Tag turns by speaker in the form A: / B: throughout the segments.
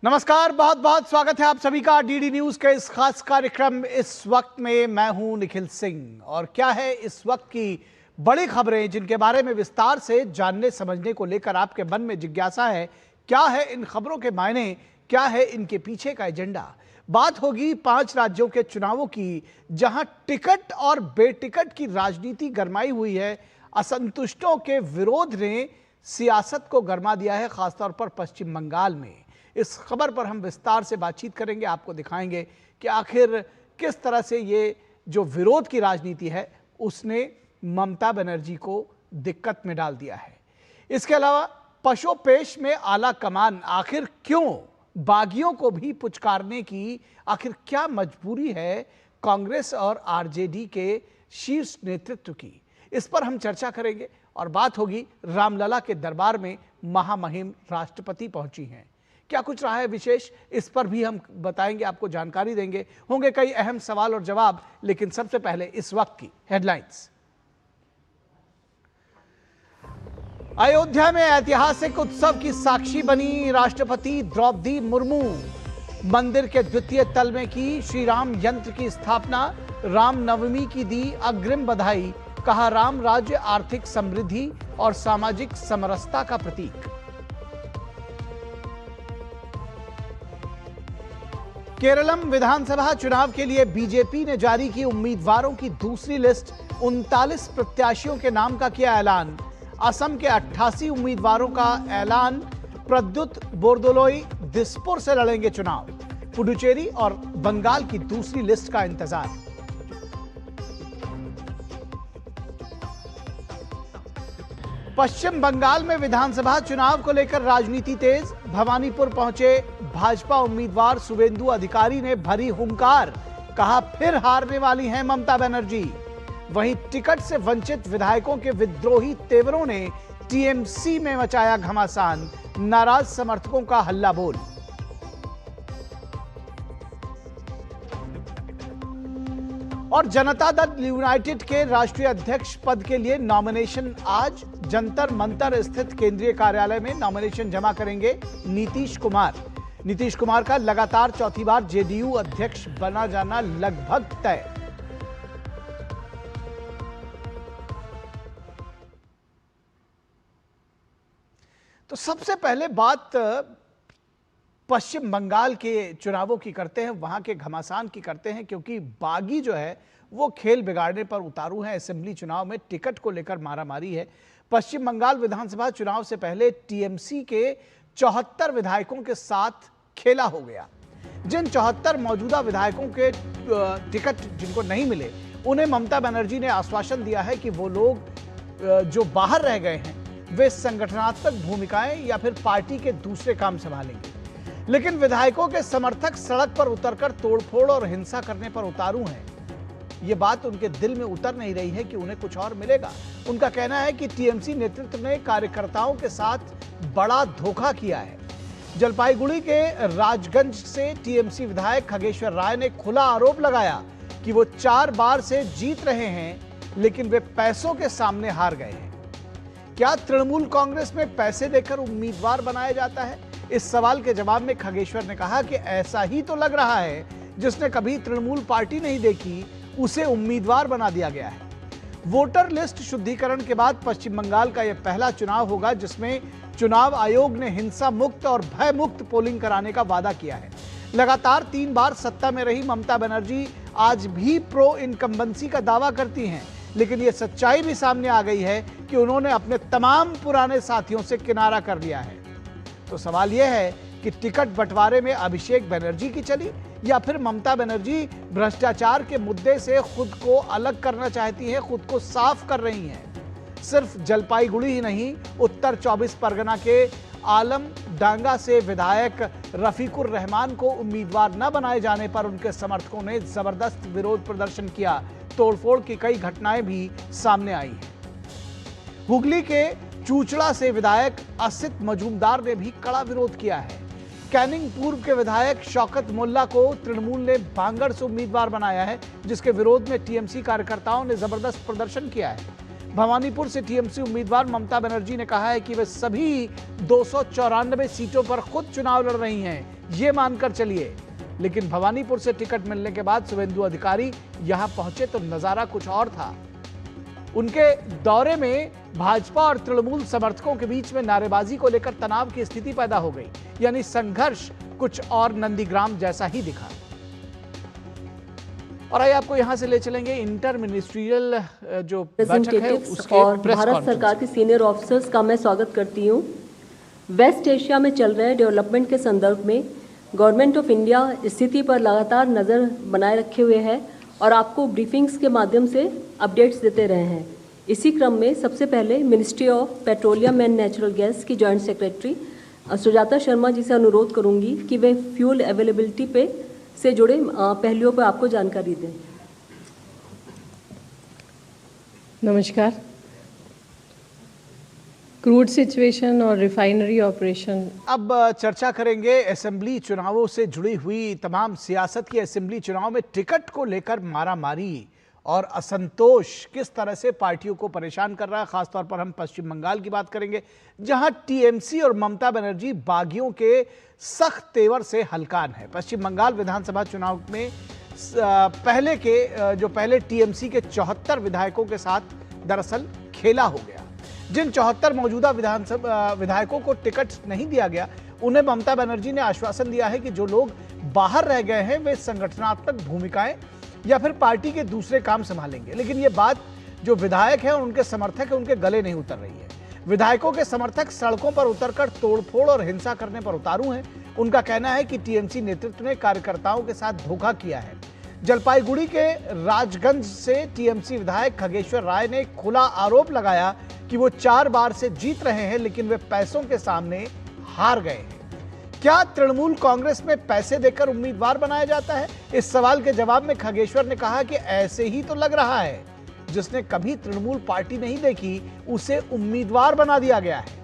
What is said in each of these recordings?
A: नमस्कार, बहुत बहुत स्वागत है आप सभी का डीडी न्यूज के इस खास कार्यक्रम इस वक्त में। मैं हूं निखिल सिंह और क्या है इस वक्त की बड़ी खबरें जिनके बारे में विस्तार से जानने समझने को लेकर आपके मन में जिज्ञासा है। क्या है इन खबरों के मायने, क्या है इनके पीछे का एजेंडा। बात होगी 5 राज्यों के चुनावों की, जहां टिकट और बेटिकट की राजनीति गरमाई हुई है। असंतुष्टों के विरोध ने सियासत को गरमा दिया है, खासतौर पर पश्चिम बंगाल में। इस खबर पर हम विस्तार से बातचीत करेंगे, आपको दिखाएंगे कि आखिर किस तरह से ये जो विरोध की राजनीति है उसने ममता बनर्जी को दिक्कत में डाल दिया है। इसके अलावा पशुपेश में आला कमान आखिर क्यों, बागियों को भी पुचकारने की आखिर क्या मजबूरी है कांग्रेस और आरजेडी के शीर्ष नेतृत्व की, इस पर हम चर्चा करेंगे। और बात होगी रामलला के दरबार में महामहिम राष्ट्रपति पहुंची हैं, क्या कुछ रहा है विशेष, इस पर भी हम बताएंगे, आपको जानकारी देंगे। होंगे कई अहम सवाल और जवाब, लेकिन सबसे पहले इस वक्त की हेडलाइंस। अयोध्या में ऐतिहासिक उत्सव की साक्षी बनी राष्ट्रपति द्रौपदी मुर्मू। मंदिर के द्वितीय तल में की श्री राम यंत्र की स्थापना, रामनवमी की दी अग्रिम बधाई। कहा राम राज्य आर्थिक समृद्धि और सामाजिक समरसता का प्रतीक। केरलम विधानसभा चुनाव के लिए बीजेपी ने जारी की उम्मीदवारों की दूसरी लिस्ट। 39 प्रत्याशियों के नाम का किया ऐलान। असम के 88 उम्मीदवारों का ऐलान। प्रद्युत बोरदोलोई दिसपुर से लड़ेंगे चुनाव। पुडुचेरी और बंगाल की दूसरी लिस्ट का इंतजार। पश्चिम बंगाल में विधानसभा चुनाव को लेकर राजनीति तेज। भवानीपुर पहुंचे भाजपा उम्मीदवार शुभेंदु अधिकारी ने भरी हुंकार। कहा फिर हारने वाली हैं ममता बनर्जी। वहीं टिकट से वंचित विधायकों के विद्रोही तेवरों ने टीएमसी में मचाया घमासान। नाराज समर्थकों का हल्ला बोल। और जनता दल यूनाइटेड के राष्ट्रीय अध्यक्ष पद के लिए नॉमिनेशन आज। जंतर मंतर स्थित केंद्रीय कार्यालय में नॉमिनेशन जमा करेंगे नीतीश कुमार। नीतीश कुमार का लगातार चौथी बार जेडीयू अध्यक्ष बना जाना लगभग तय। तो सबसे पहले बात पश्चिम बंगाल के चुनावों की करते हैं, वहां के घमासान की करते हैं, क्योंकि बागी जो है वो खेल बिगाड़ने पर उतारू है। असेंबली चुनाव में टिकट को लेकर मारामारी है। पश्चिम बंगाल विधानसभा चुनाव से पहले टीएमसी के 74 विधायकों के साथ खेला हो गया। जिन 74 मौजूदा विधायकों के टिकट जिनको नहीं मिले, उन्हें ममता बनर्जी ने आश्वासन दिया है कि वो लोग जो बाहर रह गए हैं वे संगठनात्मक भूमिकाएं या फिर पार्टी के दूसरे काम संभालेंगे। लेकिन विधायकों के समर्थक सड़क पर उतरकर तोड़फोड़ और हिंसा करने पर उतारू हैं। ये बात उनके दिल में उतर नहीं रही है कि उन्हें कुछ और मिलेगा। उनका कहना है कि टीएमसी नेतृत्व ने कार्यकर्ताओं के साथ बड़ा धोखा किया है। जलपाईगुड़ी के राजगंज से टीएमसी विधायक खगेश्वर राय ने खुला आरोप लगाया कि वो 4 बार से जीत रहे हैं, लेकिन वे पैसों के सामने हार गए हैं। क्या तृणमूल कांग्रेस में पैसे देकर उम्मीदवार बनाया जाता है? इस सवाल के जवाब में खगेश्वर ने कहा कि ऐसा ही तो लग रहा है, जिसने कभी तृणमूल पार्टी नहीं देखी उसे उम्मीदवार बना दिया गया है। वोटर लिस्ट शुद्धिकरण के बाद पश्चिम बंगाल का यह पहला चुनाव होगा जिसमें चुनाव आयोग ने हिंसा मुक्त और भय मुक्त पोलिंग कराने का वादा किया है। लगातार 3 बार सत्ता में रही ममता बनर्जी आज भी प्रो इनकम्बेंसी का दावा करती हैं, लेकिन यह सच्चाई भी सामने आ गई है कि उन्होंने अपने तमाम पुराने साथियों से किनारा कर लिया है। तो सवाल यह है कि टिकट बंटवारे में अभिषेक बनर्जी की चली या फिर ममता बनर्जी भ्रष्टाचार के मुद्दे से खुद को अलग करना चाहती हैं, खुद को साफ कर रही हैं। सिर्फ जलपाईगुड़ी ही नहीं, उत्तर 24 परगना के आलम डांगा से विधायक रफीकुर रहमान को उम्मीदवार न बनाए जाने पर उनके समर्थकों ने जबरदस्त विरोध प्रदर्शन किया। तोड़फोड़ की कई घटनाएं भी सामने आई हैं। हुगली के चूचड़ा से विधायक असित मजूमदार ने भी कड़ा विरोध किया है। कैनिंग पूर्व के विधायक शौकत मोल्ला को तृणमूल ने बांगड़ से उम्मीदवार बनाया है, जिसके विरोध में टीएमसी कार्यकर्ताओं ने जबरदस्त प्रदर्शन किया है। भवानीपुर से टीएमसी उम्मीदवार ममता बनर्जी ने कहा है कि वे सभी 294 सीटों पर खुद चुनाव लड़ रही हैं। ये मानकर चलिए। लेकिन भवानीपुर से टिकट मिलने के बाद शुभेंदु अधिकारी यहां पहुंचे तो नजारा कुछ और था। उनके दौरे में भाजपा और तृणमूल समर्थकों के बीच में नारेबाजी को लेकर तनाव की स्थिति पैदा हो गई, यानी संघर्ष कुछ और नंदीग्राम जैसा ही दिखा। और आइए आपको यहां से ले चलेंगे इंटर मिनिस्ट्रियल जो बैठक है उसके
B: और भारत सरकार के सीनियर ऑफिसर्स का मैं स्वागत करती हूं। वेस्ट एशिया में चल रहे डेवलपमेंट के संदर्भ में गवर्नमेंट ऑफ इंडिया स्थिति पर लगातार नज़र बनाए रखे हुए है और आपको ब्रीफिंग्स के माध्यम से अपडेट्स देते रहे हैं। इसी क्रम में सबसे पहले ministry of petroleum and natural gas की जॉइंट सेक्रेटरी सुजाता शर्मा जी से अनुरोध करूंगी कि वे फ्यूल अवेलेबिलिटी पे से जुड़े पहलुओं पर आपको जानकारी दें।
C: नमस्कार। क्रूड सिचुएशन और रिफाइनरी ऑपरेशन।
A: अब चर्चा करेंगे असेंबली चुनावों से जुड़ी हुई तमाम सियासत की। असेंबली चुनाव में टिकट को लेकर मारामारी और असंतोष किस तरह से पार्टियों को परेशान कर रहा है। खासतौर पर हम पश्चिम बंगाल की बात करेंगे, जहां टीएमसी और ममता बनर्जी बागियों के सख्त तेवर से हलकान है। पश्चिम बंगाल विधानसभा चुनाव में पहले टीएमसी के 74 विधायकों के साथ दरअसल खेला हो गया। जिन 74 मौजूदा विधायकों को टिकट नहीं दिया गया, उन्हें ममता बनर्जी ने आश्वासन दिया है कि जो लोग बाहर रह गए हैं वे संगठनात्मक भूमिकाएं या फिर पार्टी के दूसरे काम संभालेंगे। लेकिन ये बात जो विधायक हैं और उनके समर्थक हैं उनके गले नहीं उतर रही है। विधायकों के समर्थक सड़कों पर उतरकर तोड़फोड़ और हिंसा करने पर उतारू हैं। उनका कहना है कि टीएमसी नेतृत्व ने कार्यकर्ताओं के साथ धोखा किया है। जलपाईगुड़ी के राजगंज से टीएमसी विधायक खगेश्वर राय ने खुला आरोप लगाया कि वो 4 बार से जीत रहे हैं, लेकिन वे पैसों के सामने हार गए हैं। क्या तृणमूल कांग्रेस में पैसे देकर उम्मीदवार बनाया जाता है? इस सवाल के जवाब में खगेश्वर ने कहा कि ऐसे ही तो लग रहा है। जिसने कभी तृणमूल पार्टी नहीं देखी उसे उम्मीदवार बना दिया गया है।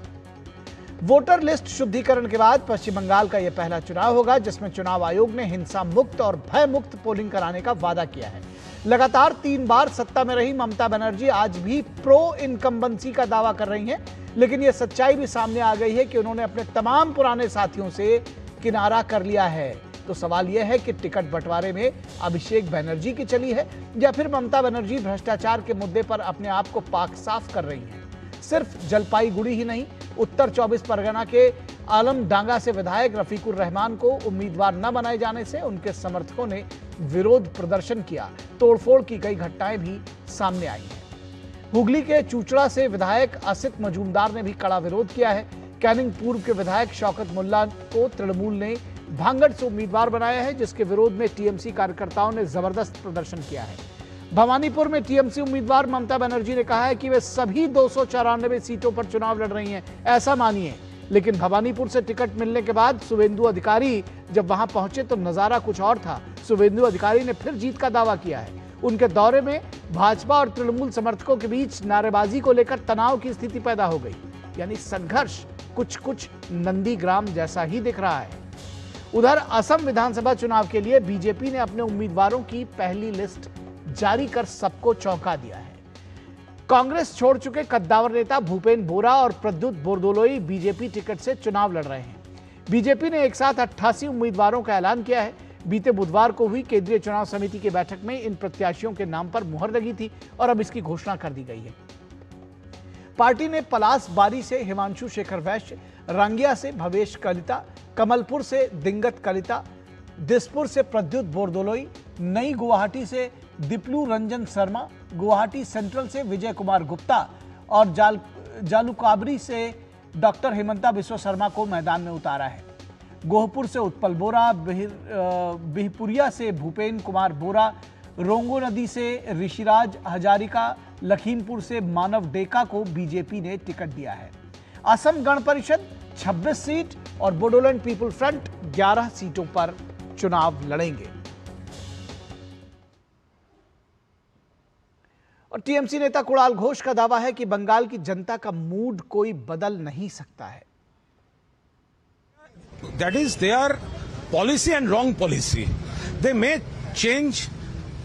A: वोटर लिस्ट शुद्धिकरण के बाद पश्चिम बंगाल का यह पहला चुनाव होगा जिसमें चुनाव आयोग ने हिंसा मुक्त और भय मुक्त पोलिंग कराने का वादा किया है। लगातार 3 बार सत्ता में रही ममता बनर्जी आज भी प्रो इनकम्बेंसी का दावा कर रही हैं, लेकिन यह सच्चाई भी सामने आ गई है कि उन्होंने अपने तमाम पुराने साथियों से किनारा कर लिया है। तो सवाल यह है कि टिकट बंटवारे में अभिषेक बनर्जी की चली है या फिर ममता बनर्जी भ्रष्टाचार के मुद्दे पर अपने आप को पाक साफ कर रही हैं। सिर्फ जलपाईगुड़ी ही नहीं, उत्तर 24 परगना के आलमडांगा से विधायक रफीकुर रहमान को उम्मीदवार न बनाए जाने से उनके समर्थकों ने विरोध प्रदर्शन किया। तोड़फोड़ की कई घटनाएं भी सामने आई हैं। हुगली के चूचड़ा से विधायक असित मजूमदार ने भी कड़ा विरोध किया है। कैनिंग पूर्व के विधायक शौकत मुल्ला को तृणमूल ने भांगड़ से उम्मीदवार बनाया है, जिसके विरोध में टीएमसी कार्यकर्ताओं ने जबरदस्त प्रदर्शन किया है। भवानीपुर में टीएमसी उम्मीदवार ममता बनर्जी ने कहा है कि वे सभी 294 सीटों पर चुनाव लड़ रही हैं, ऐसा मानिए। लेकिन भवानीपुर से टिकट मिलने के बाद शुभेंदु अधिकारी जब वहां पहुंचे तो नजारा कुछ और था। शुभेंदु अधिकारी ने फिर जीत का दावा किया है। उनके दौरे में भाजपा और तृणमूल समर्थकों के बीच नारेबाजी को लेकर तनाव की स्थिति पैदा हो गई, यानी संघर्ष कुछ नंदीग्राम जैसा ही दिख रहा है। उधर असम विधानसभा चुनाव के लिए बीजेपी ने अपने उम्मीदवारों की पहली लिस्ट जारी कर सबको चौंका दिया है। कांग्रेस छोड़ चुके कद्दावर नेता भूपेन बोरा और प्रद्युत बोरदोलोई बीजेपी टिकट से चुनाव लड़ रहे हैं। बीजेपी ने एक साथ 88 उम्मीदवारों का ऐलान किया है। बीते बुधवार को हुई केंद्रीय चुनाव समिति की बैठक में इन प्रत्याशियों के नाम पर मुहर लगी थी और अब इसकी घोषणा कर दी गई है। पार्टी ने पलास बारी से हिमांशु शेखर वैश्य, रांगिया से भवेश कलिता, कमलपुर से दिंगत कलिता, दिसपुर से प्रद्युत बोरदोलोई, नई गुवाहाटी से दीपलू रंजन शर्मा, गुवाहाटी सेंट्रल से विजय कुमार गुप्ता और जालूकाबरी से डॉक्टर हेमंता बिस्वा शर्मा को मैदान में उतारा है। गोहपुर से उत्पल बोरा, बिहपुरिया से भूपेन कुमार बोरा, रोंगो नदी से ऋषिराज हजारिका, लखीमपुर से मानव डेका को बीजेपी ने टिकट दिया है। असम गण परिषद 26 सीट और बोडोलैंड पीपुल फ्रंट 11 सीटों पर चुनाव लड़ेंगे। और टीएमसी नेता कुणाल घोष का दावा है कि बंगाल की जनता का मूड कोई बदल नहीं सकता है।
D: That is their policy and wrong policy. They may change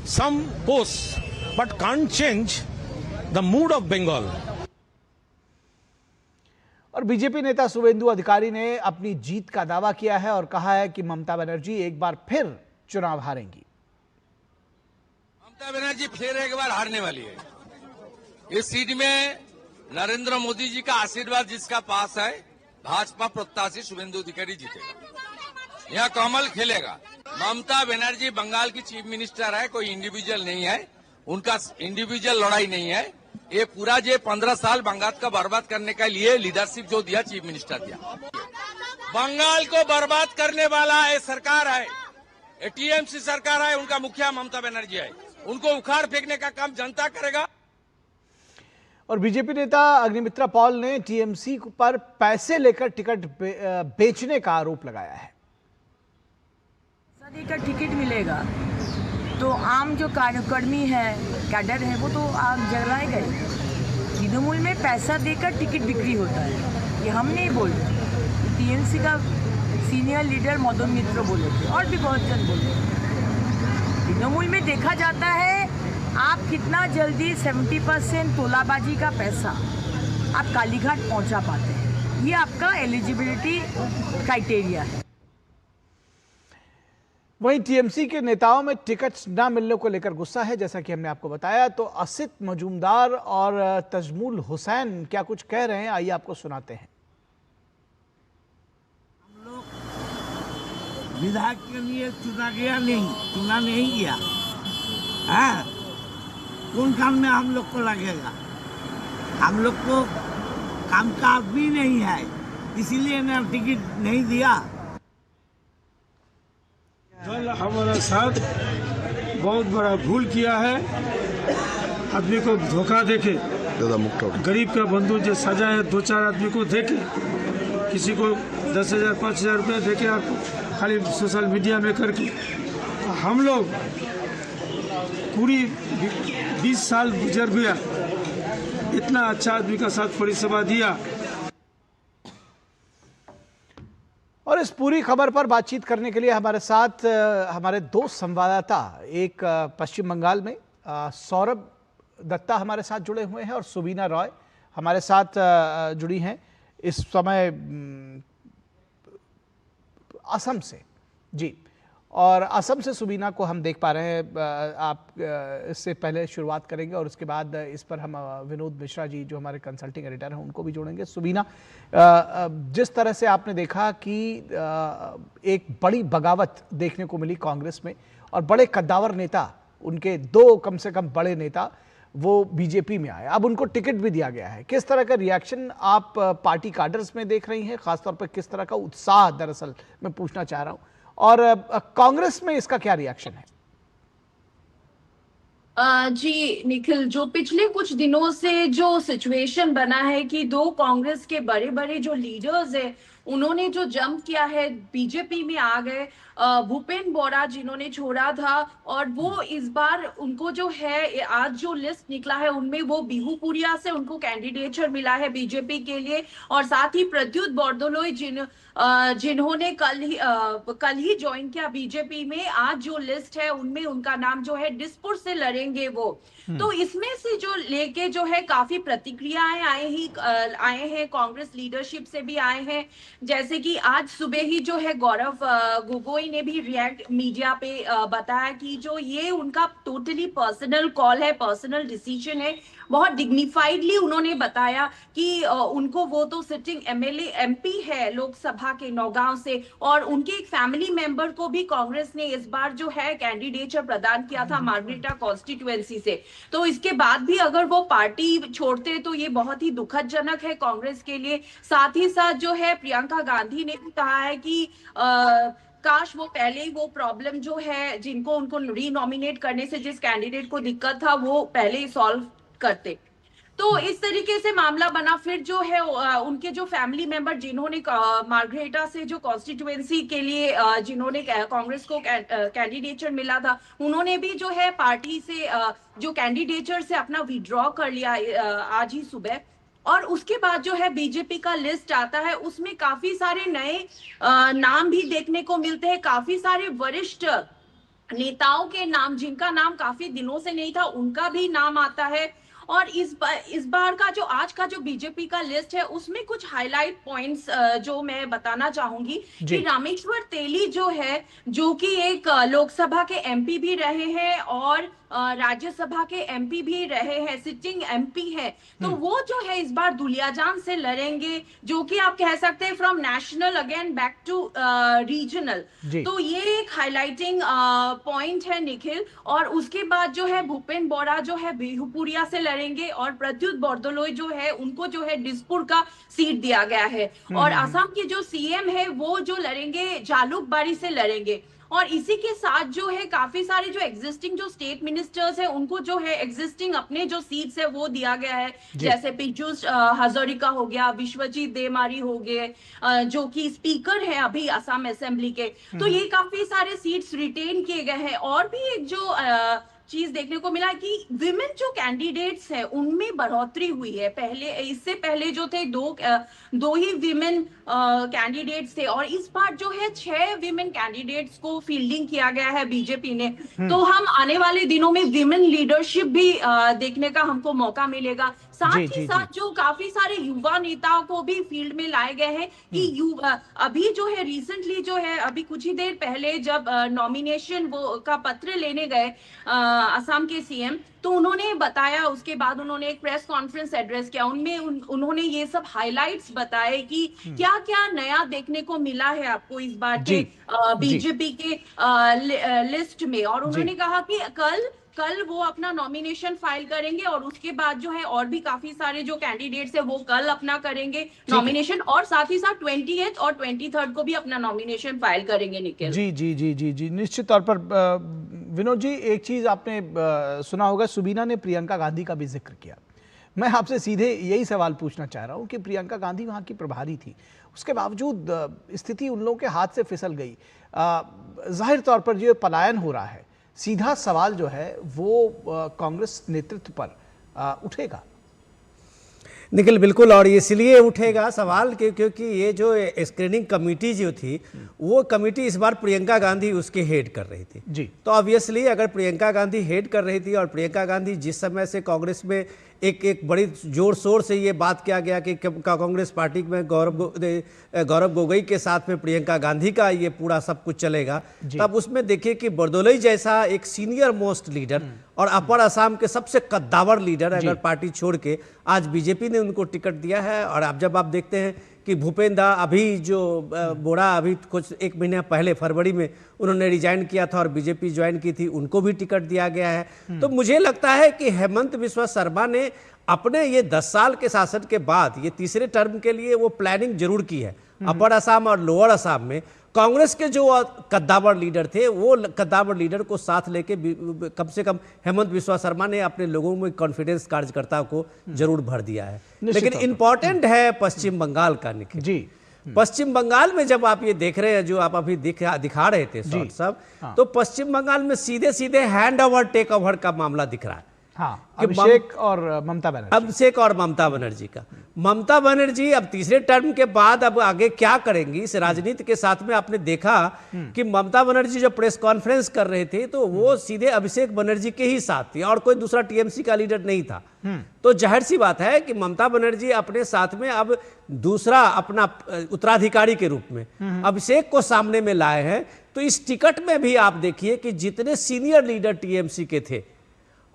D: some posts, but can't change the mood of Bengal.
A: और और बीजेपी नेता शुभेंदु अधिकारी ने अपनी जीत का दावा किया है और कहा है कि ममता बनर्जी एक बार फिर चुनाव हारेंगी।
E: ममता बनर्जी फिर एक बार हारने वाली है। इस सीट में नरेंद्र मोदी जी का आशीर्वाद जिसका पास है, भाजपा प्रत्याशी शुभेंदु अधिकारी जीतेगा। यहाँ कमल खेलेगा। ममता बनर्जी बंगाल की चीफ मिनिस्टर है, कोई इंडिविजुअल नहीं है, उनका इंडिविजुअल लड़ाई नहीं है। ये पूरा जो 15 साल बंगाल का बर्बाद करने के लिए लीडरशिप जो दिया, चीफ मिनिस्टर दिया, बंगाल को बर्बाद करने वाला ये सरकार है, ये टीएमसी सरकार है, उनका मुखिया ममता बनर्जी है। उनको उखाड़ फेंकने का काम जनता करेगा।
A: और बीजेपी नेता अग्निमित्रा पॉल ने टीएमसी पर पैसे लेकर टिकट बेचने का आरोप लगाया है।
F: का टिकट मिलेगा तो आम जो कार्यकर्मी है, कैडर है, वो तो आग जलाए गए। तृणमूल में पैसा देकर टिकट बिक्री होता है, ये हम नहीं बोल रहे, टीएमसी का सीनियर लीडर मदन मित्र बोले थे और भी बहुत जन बोले थे। तृणमूल में देखा जाता है आप कितना जल्दी 70% तोलाबाजी का पैसा आप कालीघाट पहुंचा पाते हैं, ये आपका एलिजिबिलिटी क्राइटेरिया है।
A: वहीं टीएमसी के नेताओं में टिकट न मिलने को लेकर गुस्सा है, जैसा कि हमने आपको बताया। तो असित मजूमदार और तजमुल हुसैन क्या कुछ कह रहे हैं, आइए आपको सुनाते हैं।
G: हम लोग विधायक के लिए चुना नहीं गया है। कौन काम में हम लोग को लगेगा? हम लोग को काम का भी नहीं है, इसीलिए ना टिकट नहीं दिया।
H: दल हमारा साथ बहुत बड़ा भूल किया है। आदमी को धोखा देके, गरीब का बंधु जो सजा है, 2-4 आदमी को देके, किसी को 10,000 5,000 रुपये देके और खाली सोशल मीडिया में करके, हम लोग पूरी 20 साल गुजर गया, इतना अच्छा आदमी का साथ परिसेवा दिया।
A: और इस पूरी खबर पर बातचीत करने के लिए हमारे साथ हमारे 2 संवाददाता, एक पश्चिम बंगाल में सौरभ दत्ता हमारे साथ जुड़े हुए हैं और सुबीना रॉय हमारे साथ जुड़ी हैं इस समय असम से। जी, और असम से सुबीना को हम देख पा रहे हैं। आप इससे पहले शुरुआत करेंगे और उसके बाद इस पर हम विनोद मिश्रा जी जो हमारे कंसल्टिंग एडिटर हैं उनको भी जोड़ेंगे। सुबीना, जिस तरह से आपने देखा कि एक बड़ी बगावत देखने को मिली कांग्रेस में और बड़े कद्दावर नेता, उनके 2 कम से कम बड़े नेता वो बीजेपी में आए, अब उनको टिकट भी दिया गया है, किस तरह का रिएक्शन आप पार्टी कार्डर्स में देख रही हैं? खासतौर पर किस तरह का उत्साह दरअसल मैं पूछना चाह रहा हूं, और कांग्रेस में इसका क्या रिएक्शन है?
I: जी निखिल, जो पिछले कुछ दिनों से जो सिचुएशन बना है कि 2 कांग्रेस के बड़े बड़े जो लीडर्स हैं उन्होंने जो जंप किया है, बीजेपी में आ गए। भूपेंद्र बोरा जिन्होंने छोड़ा था, और वो इस बार उनको जो है आज जो लिस्ट निकला है उनमें वो बिहुपुरिया से उनको कैंडिडेचर मिला है बीजेपी के लिए, और साथ ही प्रद्युत बरदोलोई जिन्होंने कल ही ज्वाइन किया बीजेपी में, आज जो लिस्ट है उनमें उनका नाम जो है दिसपुर से लड़ेंगे वो। तो इसमें से जो लेके जो है काफी प्रतिक्रियाएं आए हैं, कांग्रेस लीडरशिप से भी आए हैं। जैसे कि आज सुबह ही जो है गौरव गोगोई ने भी रिएक्ट मीडिया पे बताया कि जो ये उनका टोटली पर्सनल कॉल है, पर्सनल डिसीजन है। बहुत डिग्निफाइडली उन्होंने बताया कि उनको, वो तो सिटिंग एमएलए एमपी है लोकसभा के नौगांव से, और उनके एक फैमिली मेंबर को भी कांग्रेस ने इस बार जो है कैंडिडेचर प्रदान किया था मार्गरेटा कॉन्स्टिट्यूएंसी से। तो इसके बाद भी अगर वो पार्टी छोड़ते तो ये बहुत ही दुखदजनक है कांग्रेस के लिए। साथ ही साथ जो है प्रियंका गांधी ने भी कहा है कि काश वो पहले ही वो प्रॉब्लम जो है जिनको उनको रीनॉमिनेट करने से जिस कैंडिडेट को दिक्कत था वो पहले ही सॉल्व करते। तो इस तरीके से मामला बना। फिर जो है उनके जो फैमिली मेंबर जिन्होंने मार्गरेटा से जो कॉन्स्टिट्यूएंसी के लिए जिन्होंने कांग्रेस को कैंडिडेचर मिला था, उन्होंने भी जो है पार्टी से जो कैंडिडेचर से अपना विड्रॉ कर लिया आज ही सुबह। और उसके बाद जो है बीजेपी का लिस्ट आता है, उसमें काफी सारे नए नाम भी देखने को मिलते हैं। काफी सारे वरिष्ठ नेताओं के नाम, जिनका नाम काफी दिनों से नहीं था, उनका भी नाम आता है। और इस बार का जो आज का जो बीजेपी का लिस्ट है उसमें कुछ हाईलाइट पॉइंट्स जो मैं बताना चाहूंगी कि रामेश्वर तेली जो है, जो कि एक लोकसभा के एमपी भी रहे हैं और राज्यसभा के एमपी भी रहे हैं, सिटिंग एमपी है, तो वो जो है इस बार दुलियाजान से लड़ेंगे, जो कि आप कह सकते हैं from national again back to regional. तो ये एक हाईलाइटिंग पॉइंट है निखिल। और उसके बाद जो है भूपेन बोरा जो है बिहुपुरिया से लड़ेंगे और प्रद्युत बरदलोई जो है उनको जो है दिसपुर का सीट दिया गया है। और असम के जो सीएम है वो जो लड़ेंगे जालुकबाड़ी से लड़ेंगे। और इसी के साथ जो है काफी सारे जो एग्जिस्टिंग जो स्टेट मिनिस्टर्स है उनको जो है एग्जिस्टिंग अपने जो सीट्स है वो दिया गया है, जैसे पीयूष हजारिका हो गया, विश्वजीत देवमारी हो गए, जो कि स्पीकर है अभी असम असेंबली के। तो ये काफी सारे सीट्स रिटेन किए गए हैं। और भी एक जो चीज देखने को मिला कि विमेन जो कैंडिडेट्स है उनमें बढ़ोतरी हुई है। पहले इससे पहले जो थे दो ही विमेन कैंडिडेट्स थे और इस बार जो है 6 विमेन कैंडिडेट्स को फील्डिंग किया गया है बीजेपी ने। तो हम आने वाले दिनों में विमेन लीडरशिप भी देखने का हमको मौका मिलेगा। साथ ही साथ जो काफी सारे युवा नेताओं को भी फील्ड में लाए गए हैं कि अभी जो है रिसेंटली जो है अभी कुछ ही देर पहले जब नॉमिनेशन वो का पत्र लेने गए असम के सीएम, तो उन्होंने बताया, उसके बाद उन्होंने एक प्रेस कॉन्फ्रेंस एड्रेस किया, उनमें उन्होंने ये सब हाइलाइट्स बताए कि क्या क्या नया देखने को मिला है आपको इस बार के बीजेपी के लिस्ट में। और उन्होंने कहा कि कल वो अपना नॉमिनेशन फाइल करेंगे और उसके बाद जो है और भी काफी सारे जो कैंडिडेट्स है वो कल अपना करेंगे नॉमिनेशन, और साथ ही साथ 28 और 23 को भी अपना नॉमिनेशन फाइल करेंगे निखिल।
A: जी निश्चित तौर पर। विनोद जी, एक चीज आपने सुना होगा, सुबीना ने प्रियंका गांधी का भी जिक्र किया। मैं आपसे सीधे यही सवाल पूछना चाह रहा हूं कि प्रियंका गांधी वहां की प्रभारी थी, उसके बावजूद स्थिति उन लोगों के हाथ से फिसल गई। जाहिर तौर पर जो पलायन हो रहा है, सीधा सवाल जो है वो कांग्रेस नेतृत्व पर उठेगा।
J: निखिल, बिल्कुल, और इसलिए उठेगा सवाल क्योंकि ये जो स्क्रीनिंग कमेटी जो थी वो कमेटी इस बार प्रियंका गांधी उसके हेड कर रही थी जी। तो ऑब्वियसली अगर प्रियंका गांधी हेड कर रही थी और प्रियंका गांधी जिस समय से कांग्रेस में एक बड़ी जोर शोर से ये बात किया गया कि कांग्रेस पार्टी में गौरव गोगोई के साथ में प्रियंका गांधी का ये पूरा सब कुछ चलेगा, तब उसमें देखिए कि बरदोलई जैसा एक सीनियर मोस्ट लीडर और अपर असम के सबसे कद्दावर लीडर अगर पार्टी छोड़ के आज बीजेपी ने उनको टिकट दिया है। और अब जब आप देखते हैं कि भूपेन दा अभी जो बोरा अभी कुछ 1 महीने पहले फरवरी में उन्होंने रिजाइन किया था और बीजेपी ज्वाइन की थी, उनको भी टिकट दिया गया है। तो मुझे लगता है कि हेमंत बिस्वा शर्मा ने अपने ये 10 साल के शासन के बाद ये तीसरे टर्म के लिए वो प्लानिंग जरूर की है। अपर असम और लोअर असम में कांग्रेस के जो कद्दावर लीडर थे वो कद्दावर लीडर को साथ लेके कम से कम हेमंत बिस्वा शर्मा ने अपने लोगों में कॉन्फिडेंस कार्यकर्ताओं को जरूर भर दिया है। लेकिन इंपॉर्टेंट है पश्चिम बंगाल का निखिल जी। पश्चिम बंगाल में जब आप ये देख रहे हैं जो आप अभी दिखा रहे थे सब, तो पश्चिम बंगाल में सीधे सीधे हैंड ओवर टेक ओवर का मामला दिख रहा है।
A: अभिषेक और ममता
J: बनर्जी का। ममता बनर्जी अब तीसरे टर्म के बाद अब आगे क्या करेंगी इस राजनीति के साथ में आपने देखा कि ममता बनर्जी जो प्रेस कॉन्फ्रेंस कर रहे थे तो वो सीधे अभिषेक बनर्जी के ही साथ थी और कोई दूसरा टीएमसी का लीडर नहीं था। तो जाहिर सी बात है कि ममता बनर्जी अपने साथ में अब दूसरा अपना उत्तराधिकारी के रूप में अभिषेक को सामने में लाए हैं। तो इस टिकट में भी आप देखिए कि जितने सीनियर लीडर टीएमसी के थे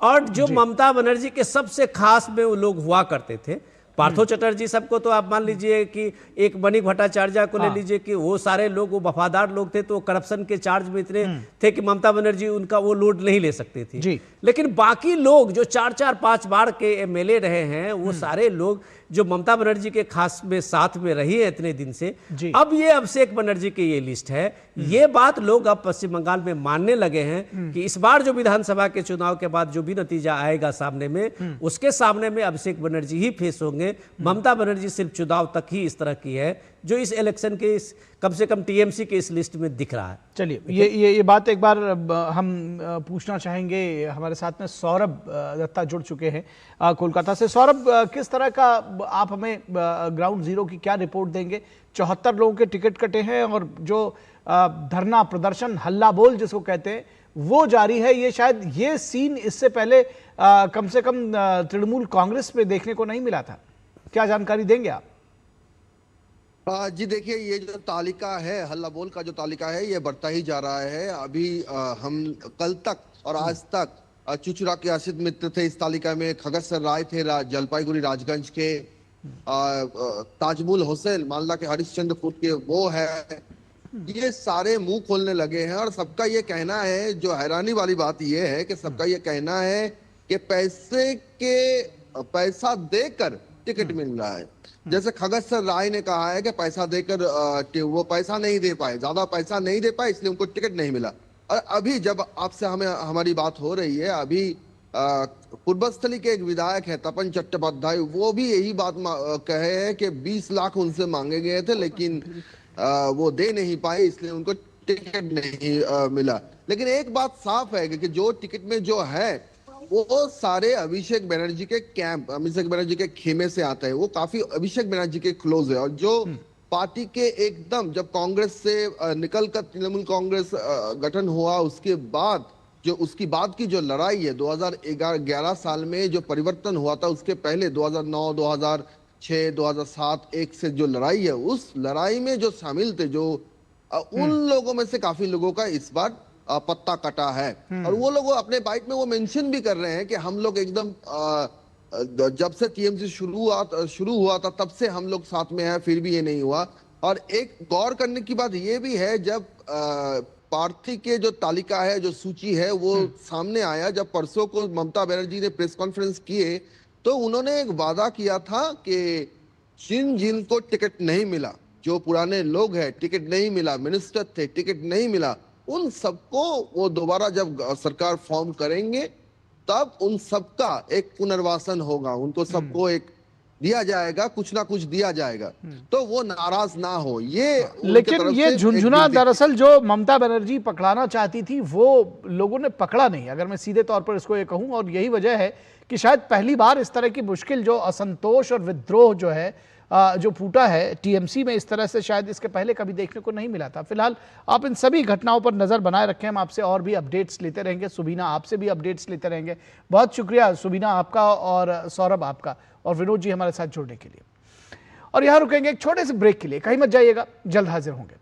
J: और जो ममता बनर्जी के सबसे खास में वो लोग हुआ करते थे, पार्थो चटर्जी सबको तो आप मान लीजिए कि एक मणि भट्टाचार्य को ले लीजिए कि वो सारे लोग वो वफादार लोग थे, तो करप्शन के चार्ज में इतने थे कि ममता बनर्जी उनका वो लोड नहीं ले सकती थी। लेकिन बाकी लोग जो 4-5 बार के एमएलए रहे हैं वो सारे लोग जो ममता बनर्जी के खास में साथ में रही है इतने दिन से, अब ये अभिषेक बनर्जी की ये लिस्ट है। ये बात लोग अब पश्चिम बंगाल में मानने लगे हैं कि इस बार जो विधानसभा के चुनाव के बाद जो भी नतीजा आएगा सामने में, उसके सामने में अभिषेक बनर्जी ही फेस होंगे। ममता बनर्जी सिर्फ चुनाव तक ही इस तरह की है जो इस इलेक्शन के इस कम से कम टीएमसी के इस लिस्ट में दिख रहा है।
A: चलिए ये बात एक बार हम पूछना चाहेंगे। हमारे साथ में सौरभ दत्ता जुड़ चुके हैं कोलकाता से। सौरभ, किस तरह का आप हमें ग्राउंड जीरो की क्या रिपोर्ट देंगे? 74 लोगों के टिकट कटे हैं और जो धरना प्रदर्शन हल्ला बोल जिसको कहते हैं वो जारी है। ये शायद ये सीन इससे पहले कम से कम तृणमूल कांग्रेस में देखने को नहीं मिला था। क्या जानकारी देंगे आप?
K: जी देखिए, ये जो तालिका है, हल्ला बोल का जो तालिका है, ये बढ़ता ही जा रहा है। अभी हम कल तक और आज तक चुचुरा के असित मित्र थे इस तालिका में, खगत राय थे जलपाईगुड़ी राजगंज के, ताजमुल हुसैन मालदा के हरिश्चंद्रपुर के वो है। ये सारे मुंह खोलने लगे हैं और सबका ये कहना है, जो हैरानी वाली बात ये है कि सबका ये कहना है कि पैसा देकर टिकट मिल रहा है। जैसे खगत राय ने कहा है कि पैसा देकर वो पैसा नहीं दे पाए, ज्यादा पैसा नहीं दे पाए, इसलिए उनको टिकट नहीं मिला। और अभी जब आपसे हमारी बात हो रही है, अभी पूर्वस्थली के एक विधायक है तपन चट्टोपाध्याय, वो भी यही बात कहे है कि 20 लाख उनसे मांगे गए थे, लेकिन वो दे नहीं पाए, इसलिए उनको टिकट नहीं मिला। लेकिन एक बात साफ है कि जो टिकट में जो है वो सारे अभिषेक बनर्जी के कैंप, अभिषेक बनर्जी के खेमे से आता है। वो काफी अभिषेक बनर्जी के क्लोज है। और जो पार्टी के एकदम जब कांग्रेस से निकलकर तृणमूल कांग्रेस गठन हुआ, उसके बाद जो उसकी बाद की जो लड़ाई है 2011 साल में जो परिवर्तन हुआ था, उसके पहले 2009, 2006, 2007, 1 से जो लड़ाई है, उस लड़ाई में जो शामिल थे, जो उन लोगों में से काफी लोगों का इस बार पत्ता कटा है। और वो लोग अपने बाइट में वो मेंशन भी कर रहे हैं कि हम लोग एकदम जब से टीएमसी शुरू हुआ था तब से हम लोग साथ में हैं, फिर भी ये नहीं हुआ। और एक गौर करने की बात ये भी है, जब प्रार्थी के जो तालिका है, जो सूची है, वो सामने आया, जब परसों को ममता बनर्जी ने प्रेस कॉन्फ्रेंस किए, तो उन्होंने एक वादा किया था कि जिनको टिकट नहीं मिला, जो पुराने लोग हैं, टिकट नहीं मिला, मिनिस्टर थे, टिकट नहीं मिला, उन सबको वो दोबारा जब सरकार फॉर्म करेंगे तब उन सबका एक पुनर्वासन होगा, उनको सबको एक दिया जाएगा, कुछ ना कुछ दिया जाएगा, तो वो नाराज ना हो। ये
A: लेकिन ये झुनझुना दरअसल जो ममता बनर्जी पकड़ाना चाहती थी वो लोगों ने पकड़ा नहीं, अगर मैं सीधे तौर पर इसको ये कहूं। और यही वजह है कि शायद पहली बार इस तरह की मुश्किल जो असंतोष और विद्रोह जो है जो फूटा है टीएमसी में, इस तरह से शायद इसके पहले कभी देखने को नहीं मिला था। फिलहाल आप इन सभी घटनाओं पर नजर बनाए रखें, हम आपसे और भी अपडेट्स लेते रहेंगे। सुबीना, आपसे भी अपडेट्स लेते रहेंगे। बहुत शुक्रिया सुबीना आपका और सौरभ आपका और विनोद जी हमारे साथ जुड़ने के लिए। और यहां रुकेंगे एक छोटे से ब्रेक के लिए, कहीं मत जाइएगा, जल्द हाजिर होंगे।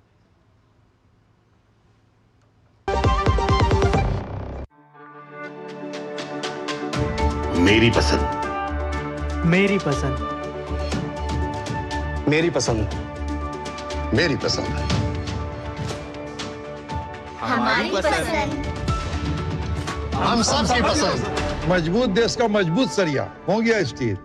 L: मेरी पसंद, मेरी पसंद, मेरी पसंद, मेरी पसंद,
M: हमारी पसंद,
L: हम सबकी पसंद।
N: मजबूत देश का मजबूत सरिया हो गया स्टील।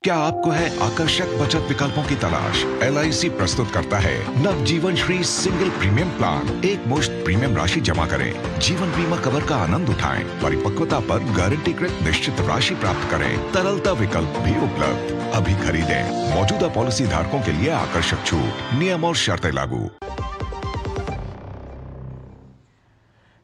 O: क्या आपको है आकर्षक बचत विकल्पों की तलाश? LIC प्रस्तुत करता है नव जीवन श्री सिंगल प्रीमियम प्लान। एक मुश्त प्रीमियम राशि जमा करें, जीवन बीमा कवर का आनंद उठाएं, परिपक्वता पर गारंटीकृत निश्चित राशि प्राप्त करें, तरलता विकल्प भी उपलब्ध। अभी खरीदें। मौजूदा पॉलिसी धारकों के लिए आकर्षक छूट, नियम और शर्तें लागू।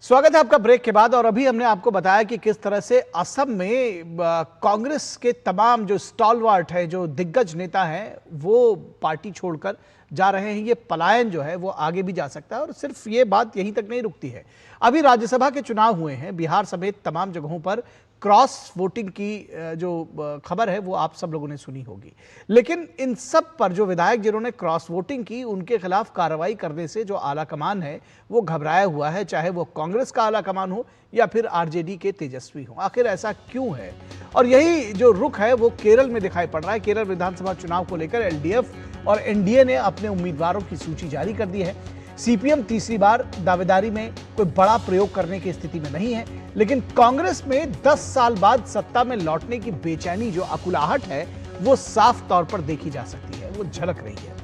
A: स्वागत है आपका ब्रेक के बाद। और अभी हमने आपको बताया कि किस तरह से असम में कांग्रेस के तमाम जो स्टॉलवर्ट है, जो दिग्गज नेता हैं, वो पार्टी छोड़कर जा रहे हैं। ये पलायन जो है वो आगे भी जा सकता है। और सिर्फ ये बात यहीं तक नहीं रुकती है। अभी राज्यसभा के चुनाव हुए हैं, बिहार समेत तमाम जगहों पर क्रॉस वोटिंग की जो खबर है वो आप सब लोगों ने सुनी होगी। लेकिन इन सब पर जो विधायक जिन्होंने क्रॉस वोटिंग की, उनके खिलाफ कार्रवाई करने से जो आला कमान है वो घबराया हुआ है, चाहे वो कांग्रेस का आला कमान हो या फिर आरजेडी के तेजस्वी हो। आखिर ऐसा क्यों है? और यही जो रुख है वो केरल में दिखाई पड़ रहा है। केरल विधानसभा चुनाव को लेकर एलडीएफ और एनडीए ने अपने उम्मीदवारों की सूची जारी कर दी है। सीपीएम तीसरी बार दावेदारी में कोई बड़ा प्रयोग करने की स्थिति में नहीं है, लेकिन कांग्रेस में 10 साल बाद सत्ता में लौटने की बेचैनी, जो अकुलाहट है, वो साफ तौर पर देखी जा सकती है, वो झलक रही है।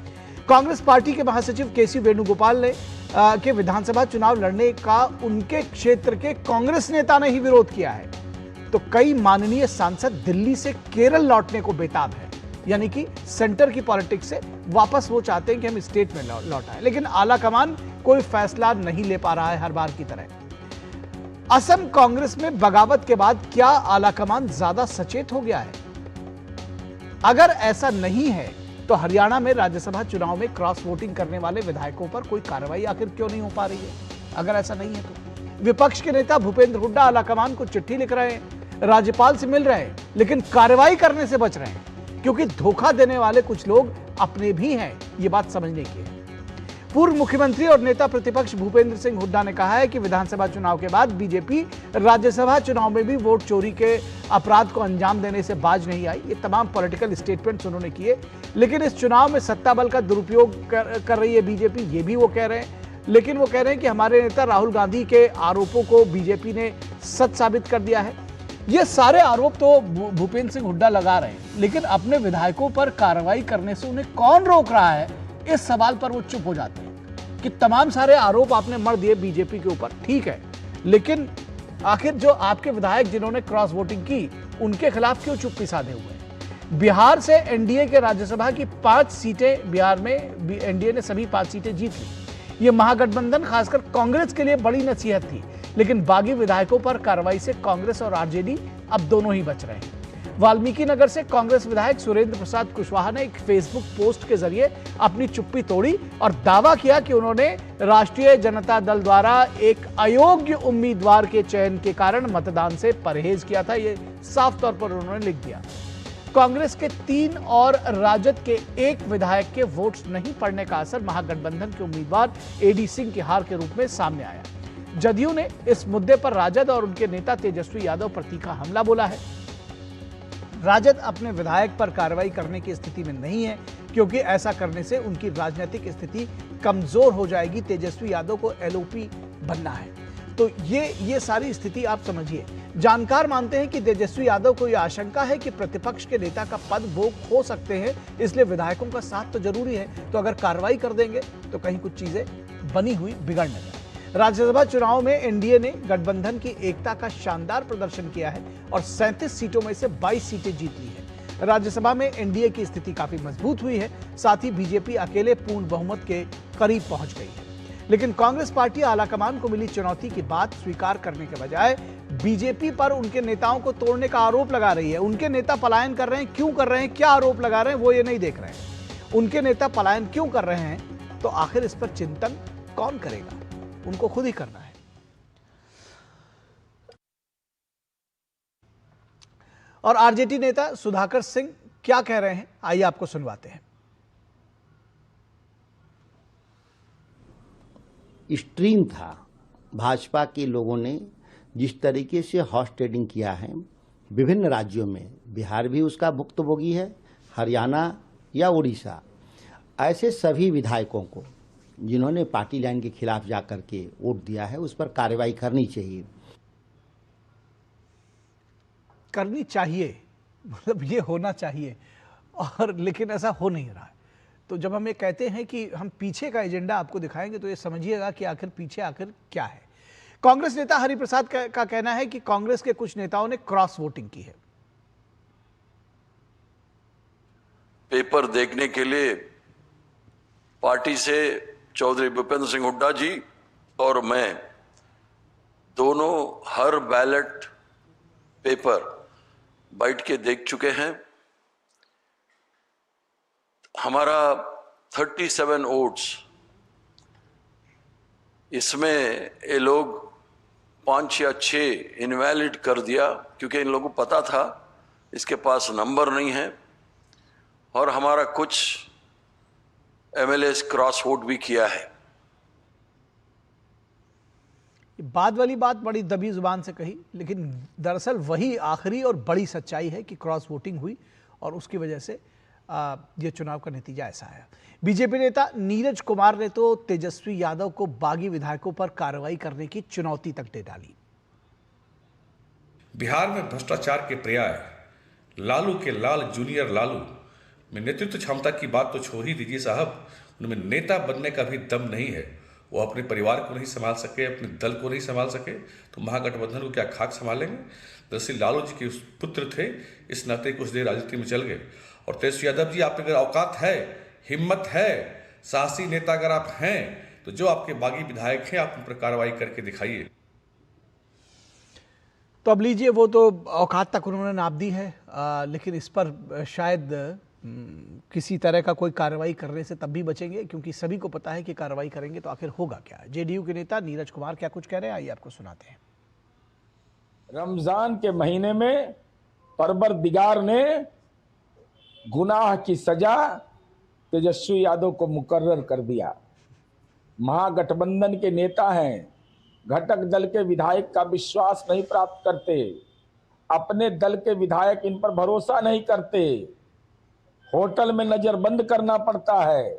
A: कांग्रेस पार्टी के महासचिव केसी वेणुगोपाल ने के विधानसभा चुनाव लड़ने का उनके क्षेत्र के कांग्रेस नेता ने ही विरोध किया है, तो कई माननीय सांसद दिल्ली से केरल लौटने को बेताब है। यानी कि सेंटर की पॉलिटिक्स से वापस वो चाहते हैं कि हम स्टेट में लौटाएं, लेकिन आला कमान कोई फैसला नहीं ले पा रहा है हर बार की तरह। असम कांग्रेस में बगावत के बाद क्या आला कमान ज्यादा सचेत हो गया है? अगर ऐसा नहीं है तो हरियाणा में राज्यसभा चुनाव में क्रॉस वोटिंग करने वाले विधायकों पर कोई कार्रवाई आखिर क्यों नहीं हो पा रही है? अगर ऐसा नहीं है तो विपक्ष के नेता भूपेंद्र हुड्डा आलाकमान को चिट्ठी लिख रहे हैं, राज्यपाल से मिल रहे हैं, लेकिन कार्रवाई करने से बच रहे हैं क्योंकि धोखा देने वाले कुछ लोग अपने भी हैं। ये बात समझने की है। पूर्व मुख्यमंत्री और नेता प्रतिपक्ष भूपेंद्र सिंह हुड्डा ने कहा है कि विधानसभा चुनाव के बाद बीजेपी राज्यसभा चुनाव में भी वोट चोरी के अपराध को अंजाम देने से बाज नहीं आई। ये तमाम पॉलिटिकल स्टेटमेंट्स उन्होंने किए, लेकिन इस चुनाव में सत्ता बल का दुरुपयोग कर रही है बीजेपी, ये भी वो कह रहे हैं। लेकिन वो कह रहे हैं कि हमारे नेता राहुल गांधी के आरोपों को बीजेपी ने सच साबित कर दिया है। ये सारे आरोप तो भूपेंद्र सिंह हुड्डा लगा रहे हैं, लेकिन अपने विधायकों पर कार्रवाई करने से उन्हें कौन रोक रहा है, इस सवाल पर वो चुप हो जाते हैं कि तमाम सारे आरोप आपने मढ़ दिए बीजेपी के ऊपर, ठीक है, लेकिन आखिर जो आपके विधायक जिन्होंने क्रॉस वोटिंग की उनके खिलाफ क्यों चुप्पी साधे हुए हैं? बिहार से एनडीए के राज्यसभा की 5 सीटें, बिहार में एनडीए ने सभी 5 सीटें जीत ली। ये महागठबंधन खासकर कांग्रेस के लिए बड़ी नसीहत थी, लेकिन बागी विधायकों पर कार्रवाई से कांग्रेस और आरजेडी अब दोनों ही बच रहे हैं। वाल्मीकि नगर से कांग्रेस विधायक सुरेंद्र प्रसाद कुशवाहा ने एक फेसबुक पोस्ट के जरिए अपनी चुप्पी तोड़ी और दावा किया कि उन्होंने राष्ट्रीय जनता दल द्वारा एक अयोग्य उम्मीदवार के चयन के कारण मतदान से परहेज किया था। ये साफ तौर पर उन्होंने लिख दिया। कांग्रेस के 3 और राजद के 1 विधायक के वोट्स नहीं पड़ने का असर महागठबंधन के उम्मीदवार एडी सिंह की हार के रूप में सामने आया। जदयू ने इस मुद्दे पर राजद और उनके नेता तेजस्वी यादव पर तीखा हमला बोला है। राजद अपने विधायक पर कार्रवाई करने की स्थिति में नहीं है क्योंकि ऐसा करने से उनकी राजनीतिक स्थिति कमजोर हो जाएगी। तेजस्वी यादव को एलओपी बनना है, तो ये सारी स्थिति आप समझिए। जानकार मानते हैं कि तेजस्वी यादव को यह आशंका है कि प्रतिपक्ष के नेता का पद वो खो सकते हैं, इसलिए विधायकों का साथ तो जरूरी है। तो अगर कार्रवाई कर देंगे तो कहीं कुछ चीजें बनी हुई बिगड़ न जाए। राज्यसभा चुनाव में एनडीए ने गठबंधन की एकता का शानदार प्रदर्शन किया है और 37 सीटों में से 22 सीटें जीत ली है। राज्यसभा में एनडीए की स्थिति काफी मजबूत हुई है, साथ ही बीजेपी अकेले पूर्ण बहुमत के करीब पहुंच गई है। लेकिन कांग्रेस पार्टी आलाकमान को मिली चुनौती की बात स्वीकार करने के बजाय बीजेपी पर उनके नेताओं को तोड़ने का आरोप लगा रही है। उनके नेता पलायन कर रहे हैं, क्यों कर रहे हैं, क्या आरोप लगा रहे हैं, वो ये नहीं देख रहे हैं। उनके नेता पलायन क्यों कर रहे हैं, तो आखिर इस पर चिंतन कौन करेगा, उनको खुद ही करना है। और आरजेडी नेता सुधाकर सिंह क्या कह रहे हैं, आइए आपको सुनवाते हैं।
P: स्ट्रीम था भाजपा के लोगों ने जिस तरीके से हॉर्स ट्रेडिंग किया है विभिन्न राज्यों में, बिहार भी उसका भुक्तभोगी है, हरियाणा या उड़ीसा, ऐसे सभी विधायकों को जिन्होंने पार्टी लाइन के खिलाफ जाकर के वोट दिया है उस पर कार्रवाई करनी चाहिए।
A: करनी चाहिए मतलब ये होना चाहिए, और लेकिन ऐसा हो नहीं रहा है। तो जब हम ये कहते हैं कि हम पीछे का एजेंडा आपको दिखाएंगे तो ये समझिएगा कि आखिर पीछे आखिर क्या है। कांग्रेस नेता हरिप्रसाद का कहना है कि कांग्रेस के कुछ नेताओं ने क्रॉस वोटिंग की है।
Q: पेपर देखने के लिए पार्टी से चौधरी भूपेंद्र सिंह हुड्डा जी और मैं दोनों हर बैलेट पेपर बैठ के देख चुके हैं। हमारा 37 वोट्स, इसमें ये लोग 5 या 6 इनवैलिड कर दिया क्योंकि इन लोगों को पता था इसके पास नंबर नहीं है, और हमारा कुछ एमएलए क्रॉस वोट भी किया है।
A: बाद वाली बात बड़ी दबी जुबान से कही, लेकिन दरअसल वही आखिरी और बड़ी सच्चाई है कि क्रॉस वोटिंग हुई और उसकी वजह से ये चुनाव का नतीजा ऐसा आया। बीजेपी नेता नीरज कुमार ने तो तेजस्वी यादव को बागी विधायकों पर कार्रवाई करने की चुनौती तक दे डाली।
R: बिहार में भ्रष्टाचार के पर्याय लालू के लाल जूनियर लालू में नेतृत्व क्षमता की बात तो छोड़ ही दीजिए साहब, उनमें नेता बनने का भी दम नहीं है। वो अपने परिवार को नहीं संभाल सके, अपने दल को नहीं संभाल सके, तो महागठबंधन को क्या खाक संभालेंगे। दरअसल लालू जी के पुत्र थे, इस नाते कुछ देर राजनीति में चल गए। और तेजस्वी यादव जी, आप अगर औकात है, हिम्मत है, साहसी नेता अगर आप हैं, तो जो आपके बागी विधायक हैं आप उन पर कार्रवाई करके दिखाइए।
A: तो अब लीजिए, वो तो औकात तक उन्होंने नाप दी है, लेकिन इस पर शायद किसी तरह का कोई कार्रवाई करने से तब भी बचेंगे, क्योंकि सभी को पता है कि कार्रवाई करेंगे तो आखिर होगा क्या। जेडीयू के नेता नीरज कुमार क्या कुछ कह रहे हैं, आइए आपको सुनाते हैं।
S: रमजान के महीने में परवरदिगार ने गुनाह की सजा तेजस्वी यादव को मुकर्रर कर दिया। महागठबंधन के नेता हैं, घटक दल के विधायक का विश्वास नहीं प्राप्त करते, अपने दल के विधायक इन पर भरोसा नहीं करते, होटल में नजरबंद करना पड़ता है,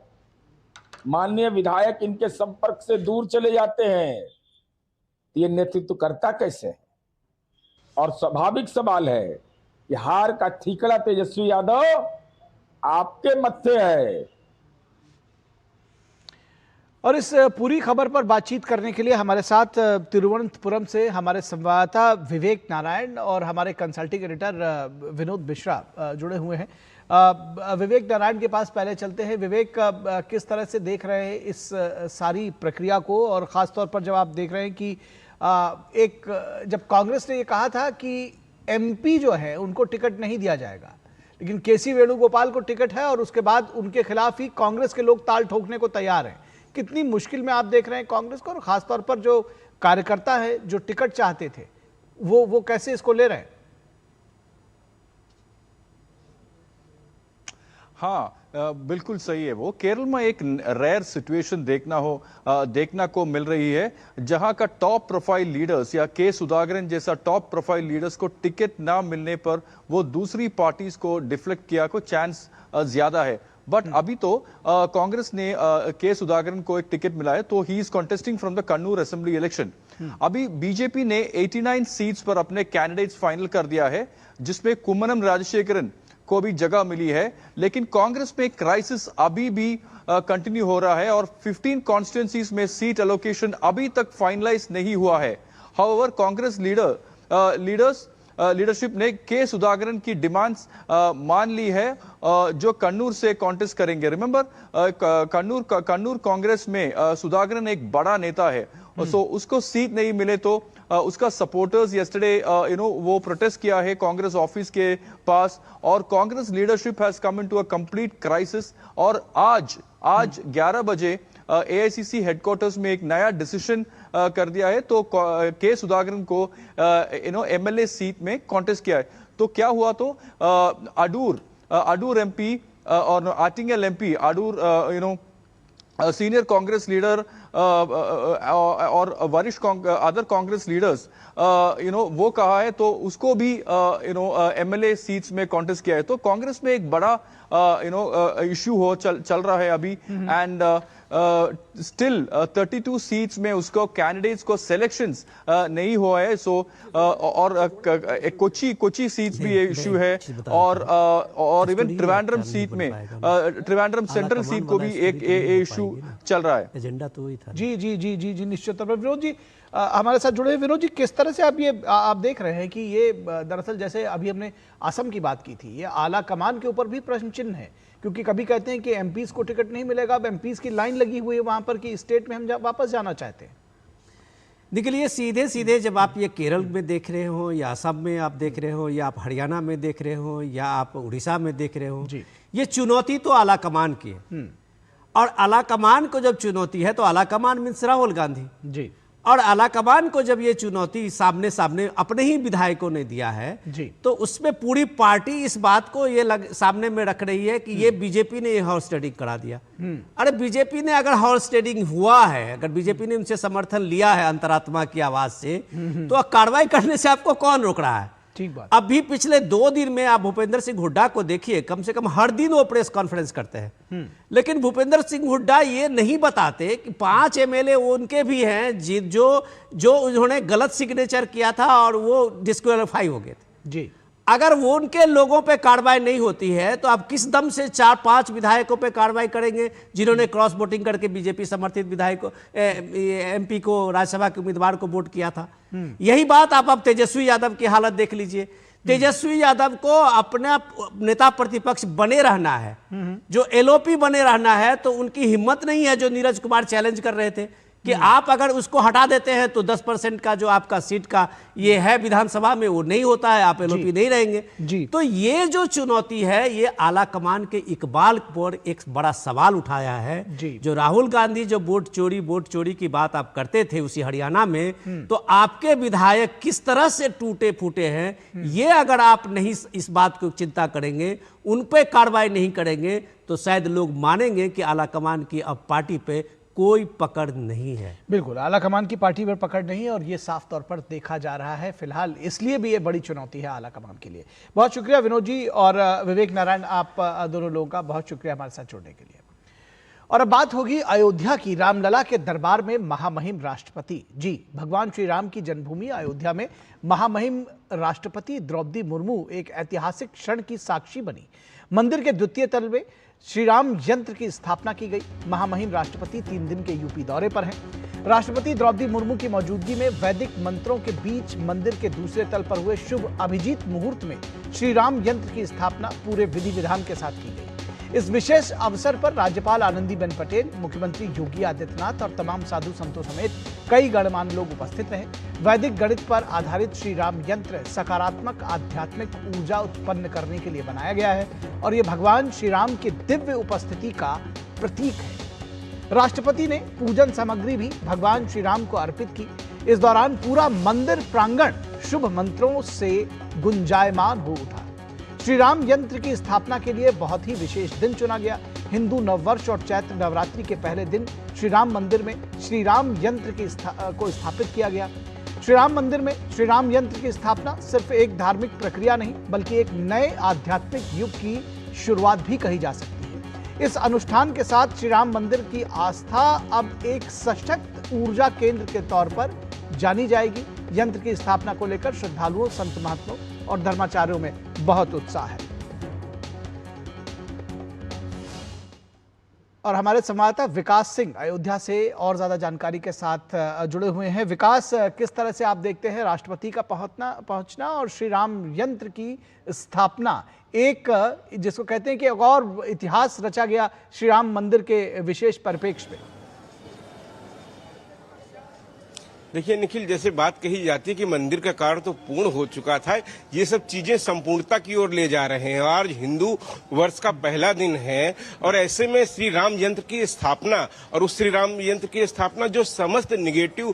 S: माननीय विधायक इनके संपर्क से दूर चले जाते हैं। ये नेतृत्व करता कैसे है? और स्वाभाविक सवाल है कि हार का ठीकरा तेजस्वी यादव आपके मत्थे है।
A: और इस पूरी खबर पर बातचीत करने के लिए हमारे साथ तिरुवनंतपुरम से हमारे संवाददाता विवेक नारायण और हमारे कंसल्टिंग एडिटर विनोद मिश्रा जुड़े हुए हैं। विवेक नारायण के पास पहले चलते हैं। विवेक, किस तरह से देख रहे हैं इस सारी प्रक्रिया को, और ख़ास तौर पर जब आप देख रहे हैं कि जब कांग्रेस ने ये कहा था कि एमपी जो है उनको टिकट नहीं दिया जाएगा, लेकिन केसी वेणुगोपाल को टिकट है और उसके बाद उनके खिलाफ ही कांग्रेस के लोग ताल ठोकने को तैयार हैं। कितनी मुश्किल में आप देख रहे हैं कांग्रेस को, और खासतौर पर जो कार्यकर्ता है जो टिकट चाहते थे वो कैसे इसको ले रहे हैं?
T: हाँ, बिल्कुल सही है। वो केरल में एक रेयर सिचुएशन देखना को मिल रही है, जहां का टॉप प्रोफाइल लीडर्स या के सुधाकरन जैसा टॉप प्रोफाइल लीडर्स को टिकट ना मिलने पर वो दूसरी पार्टीज को डिफ्लेक्ट किया को चांस ज्यादा है। बट अभी तो कांग्रेस ने के सुधाकरन को एक टिकट मिला है, तो he is contesting from the Kannur assembly election. अभी बीजेपी ने 89 सीट्स पर अपने कैंडिडेट्स फाइनल कर दिया है, जिसमें कुम्मनम राजशेखरन को भी जगह मिली है, लेकिन कांग्रेस में क्राइसिस अभी भी कंटिन्यू हो रहा है और 15 कॉन्स्टिट्यूंसीज में सीट एलोकेशन अभी तक फाइनलाइज नहीं हुआ है। हाउएवर कांग्रेस लीडरशिप ने के सुधाकरन की डिमांड्स मान ली है, जो कन्नूर से कॉन्टेस्ट करेंगे। रिमेंबर, कन्नूर कांग्रेस में सुधाकरन एक बड़ा नेता है, सो उसको सीट नहीं मिले तो उसका सपोर्टर्स यस्टरडे वो प्रोटेस्ट किया है कांग्रेस ऑफिस के पास, और Congress leadership has come into a complete crisis. और आज 11 बजे एआईसीसी हेडक्वार्टर्स में एक नया डिसीजन कर दिया है, तो के सुधाकरन को एमएलए सीट में कॉन्टेस्ट किया है। तो क्या हुआ, तो अडूर एमपी और आटिंगल MP, Adoor senior Congress leader और वरिष्ठ अदर कांग्रेस लीडर्स वो कहा है, तो उसको भी एमएलए सीट्स में कॉन्टेस्ट किया है। तो कांग्रेस में एक बड़ा इश्यू चल रहा है अभी, एंड स्टिल 32 सीट्स में उसको कैंडिडेट्स को सिलेक्शंस नहीं हुआ है। सो और कोची सीट्स भी ये इश्यू है, और इवन त्रिवेंद्रम सीट में त्रिवेंद्रम सेंट्रल सीट को भी एक इश्यू चल रहा है।
J: एजेंडा तो वही था।
A: जी निश्चित तौर पर। विनोद जी हमारे साथ जुड़े हैं। विनोद जी, किस तरह से आप देख रहे हैं कि ये दरअसल जैसे अभी हमने असम की बात की थी, ये आला कमान के ऊपर भी प्रश्न चिन्ह है, क्योंकि कभी कहते हैं कि एमपीज को टिकट नहीं मिलेगा, अब एमपीज की लाइन लगी हुई है वहां पर कि स्टेट में हम वापस जाना चाहते हैं।
J: देखिए, सीधे जब आप ये केरल में देख रहे हो, या असम में आप देख रहे हो, या आप हरियाणा में देख रहे हो, या आप उड़ीसा में देख रहे हो, ये चुनौती तो आला कमान की है। और आला कमान को जब चुनौती है तो आला कमान मीन्स राहुल गांधी जी, और आला कमान को जब ये चुनौती सामने अपने ही विधायकों ने दिया है जी, तो उसमें पूरी पार्टी इस बात को ये सामने में रख रही है कि ये बीजेपी ने ये हॉर्स ट्रेडिंग करा दिया। अरे बीजेपी ने अगर हॉर्स ट्रेडिंग हुआ है, अगर बीजेपी ने उनसे समर्थन लिया है अंतरात्मा की आवाज से, तो कार्रवाई करने से आपको कौन रोक रहा है?
A: ठीक बात।
J: अभी पिछले 2 दिन में आप भूपेंद्र सिंह हुड्डा को देखिए, कम से कम हर दिन वो प्रेस कॉन्फ्रेंस करते हैं, लेकिन भूपेंद्र सिंह हुड्डा ये नहीं बताते कि 5 एमएलए उनके भी हैं जो उन्होंने गलत सिग्नेचर किया था और वो डिस्क्वालीफाई हो गए थे जी। अगर वो उनके लोगों पे कार्रवाई नहीं होती है तो आप किस दम से 4-5 विधायकों पे कार्रवाई करेंगे जिन्होंने क्रॉस वोटिंग करके बीजेपी समर्थित विधायक एमपी को, राज्यसभा के उम्मीदवार को वोट किया था। यही बात आप अब तेजस्वी यादव की हालत देख लीजिए। तेजस्वी यादव को अपना नेता प्रतिपक्ष बने रहना है, जो एलओपी बने रहना है, तो उनकी हिम्मत नहीं है जो नीरज कुमार चैलेंज कर रहे थे कि आप अगर उसको हटा देते हैं तो 10% का जो आपका सीट का ये है विधानसभा में वो नहीं होता है, आप एलओपी नहीं रहेंगे। तो ये जो चुनौती है ये आला कमान के इकबाल पर एक बड़ा सवाल उठाया है। जो राहुल गांधी जो वोट चोरी की बात आप करते थे उसी हरियाणा में, तो आपके विधायक किस तरह से टूटे फूटे हैं, ये अगर आप नहीं इस बात को चिंता करेंगे, उन पे कार्रवाई नहीं करेंगे, तो शायद लोग मानेंगे कि आला कमान की अब पार्टी पे कोई पकड़ नहीं है।
A: बिल्कुल, आला कमान की पार्टी पर पकड़ नहीं है और ये साफ तौर पर देखा जा रहा है फिलहाल, इसलिए भी ये बड़ी चुनौती है आला कमान के लिए। बहुत शुक्रिया विनोद जी और विवेक नारायण, आप दोनों लोगों का बहुत शुक्रिया हमारे साथ जुड़ने के लिए। और अब बात होगी अयोध्या की। रामलला के दरबार में महामहिम राष्ट्रपति, जी भगवान श्री राम की जन्मभूमि अयोध्या में महामहिम राष्ट्रपति द्रौपदी मुर्मू एक ऐतिहासिक क्षण की साक्षी बनी। मंदिर के द्वितीय तल में श्री राम यंत्र की स्थापना की गई। महामहिम राष्ट्रपति 3 दिन के यूपी दौरे पर हैं। राष्ट्रपति द्रौपदी मुर्मू की मौजूदगी में वैदिक मंत्रों के बीच मंदिर के दूसरे तल पर हुए शुभ अभिजीत मुहूर्त में श्री राम यंत्र की स्थापना पूरे विधि विधान के साथ की गई। इस विशेष अवसर पर राज्यपाल आनंदीबेन पटेल, मुख्यमंत्री योगी आदित्यनाथ और तमाम साधु संतों समेत कई गणमान्य लोग उपस्थित रहे। वैदिक गणित पर आधारित श्री राम यंत्र सकारात्मक आध्यात्मिक ऊर्जा उत्पन्न करने के लिए बनाया गया है और ये भगवान श्री राम की दिव्य उपस्थिति का प्रतीक है। राष्ट्रपति ने पूजन सामग्री भी भगवान श्री राम को अर्पित की। इस दौरान पूरा मंदिर प्रांगण शुभ मंत्रों से गुंजायमान हो उठा। श्री राम यंत्र की स्थापना के लिए बहुत ही विशेष दिन चुना गया। हिंदू नववर्ष और चैत्र नवरात्रि के पहले दिन श्री राम मंदिर में श्री राम यंत्र को स्थापित किया गया। श्री राम मंदिर में श्री राम यंत्र की स्थापना सिर्फ एक धार्मिक प्रक्रिया नहीं बल्कि एक नए आध्यात्मिक युग की शुरुआत भी कही जा सकती है। इस अनुष्ठान के साथ श्री राम मंदिर की आस्था अब एक सशक्त ऊर्जा केंद्र के तौर पर जानी जाएगी। यंत्र की स्थापना को लेकर श्रद्धालुओं, संत महात्माओं और धर्माचार्यों में बहुत उत्साह है। और हमारे संवाददाता विकास सिंह अयोध्या से और ज्यादा जानकारी के साथ जुड़े हुए हैं। विकास, किस तरह से आप देखते हैं राष्ट्रपति का पहुंचना और श्री राम यंत्र की स्थापना, एक जिसको कहते हैं कि एक और इतिहास रचा गया श्री राम मंदिर के विशेष परिप्रेक्ष्य में?
U: देखिए निखिल, जैसे बात कही जाती है कि मंदिर का कार्य तो पूर्ण हो चुका था, ये सब चीजें संपूर्णता की ओर ले जा रहे हैं। आज हिंदू वर्ष का पहला दिन है और ऐसे में श्री राम यंत्र की स्थापना और उस श्री राम यंत्र की स्थापना जो समस्त निगेटिव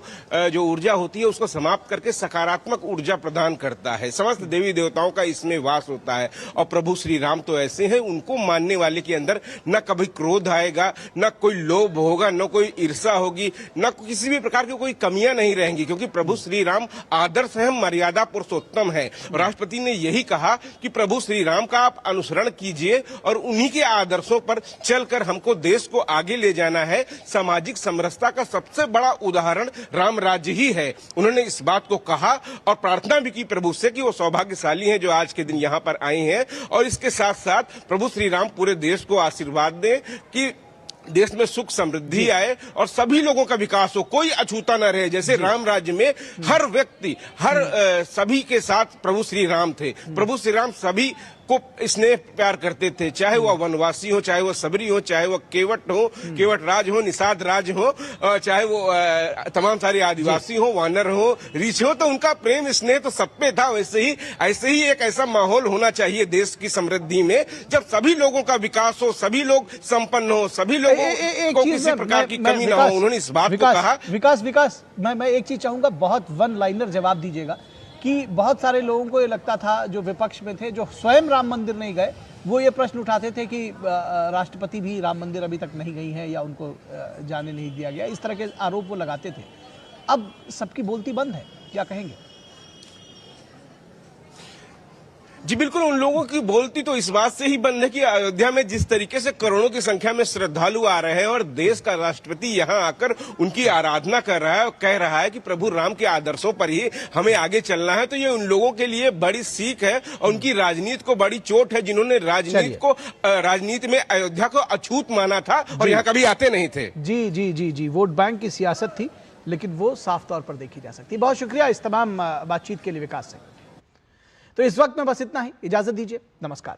U: जो ऊर्जा होती है उसको समाप्त करके सकारात्मक ऊर्जा प्रदान करता है। समस्त देवी देवताओं का इसमें वास होता है और प्रभु श्री राम तो ऐसे हैं, उनको मानने वाले के अंदर न कभी क्रोध आएगा, न कोई लोभ होगा, न कोई ईर्षा होगी, न किसी भी प्रकार की कोई कमियां नहीं रहेंगी, क्योंकि प्रभु श्री राम आदर्श है, मर्यादा पुरुषोत्तम है। राष्ट्रपति ने यही कहा कि प्रभु श्री राम का आप अनुसरण कीजिए और उन्हीं के आदर्शों पर चलकर हमको देश को आगे ले जाना है। सामाजिक समरसता का सबसे बड़ा उदाहरण राम राज्य ही है। उन्होंने इस बात को कहा और प्रार्थना भी की प्रभु से कि वो सौभाग्यशाली हैं जो आज के दिन यहाँ पर आए हैं और इसके साथ साथ प्रभु श्री राम पूरे देश को आशीर्वाद दें कि देश में सुख समृद्धि आए और सभी लोगों का विकास हो, कोई अछूता न रहे। जैसे राम राज्य में हर व्यक्ति सभी के साथ प्रभु श्री राम थे। प्रभु श्री राम सभी को स्नेह प्यार करते थे, चाहे वह वनवासी हो, चाहे वह सबरी हो, चाहे वह केवट हो, केवट राज हो, निषाद राज हो, चाहे वो तमाम सारे आदिवासी हो, वानर हो, ऋषि हो, तो उनका प्रेम स्नेह तो सब पे था। ऐसे ही एक ऐसा माहौल होना चाहिए देश की समृद्धि में जब सभी लोगों का विकास हो, सभी लोग संपन्न हो, सभी लोगों को किसी प्रकार की कमी न हो। उन्होंने इस बात को कहा।
A: विकास, मैं एक चीज चाहूंगा, बहुत वन लाइनर जवाब दीजिएगा कि बहुत सारे लोगों को ये लगता था, जो विपक्ष में थे, जो स्वयं राम मंदिर नहीं गए, वो ये प्रश्न उठाते थे कि राष्ट्रपति भी राम मंदिर अभी तक नहीं गई हैं या उनको जाने नहीं दिया गया, इस तरह के आरोप वो लगाते थे। अब सबकी बोलती बंद है, क्या कहेंगे?
U: जी बिल्कुल, उन लोगों की बोलती तो इस बात से ही बंद है कि अयोध्या में जिस तरीके से करोड़ों की संख्या में श्रद्धालु आ रहे हैं और देश का राष्ट्रपति यहाँ आकर उनकी आराधना कर रहा है और कह रहा है कि प्रभु राम के आदर्शों पर ही हमें आगे चलना है, तो ये उन लोगों के लिए बड़ी सीख है और उनकी राजनीति को बड़ी चोट है, जिन्होंने राजनीति में अयोध्या को अछूत माना था और यहाँ कभी आते नहीं थे।
A: जी जी जी जी, वोट बैंक की सियासत थी, लेकिन वो साफ तौर पर देखी जा सकती है। बहुत शुक्रिया इस तमाम बातचीत के लिए विकास सिंह। तो इस वक्त में बस इतना ही, इजाजत दीजिए, नमस्कार।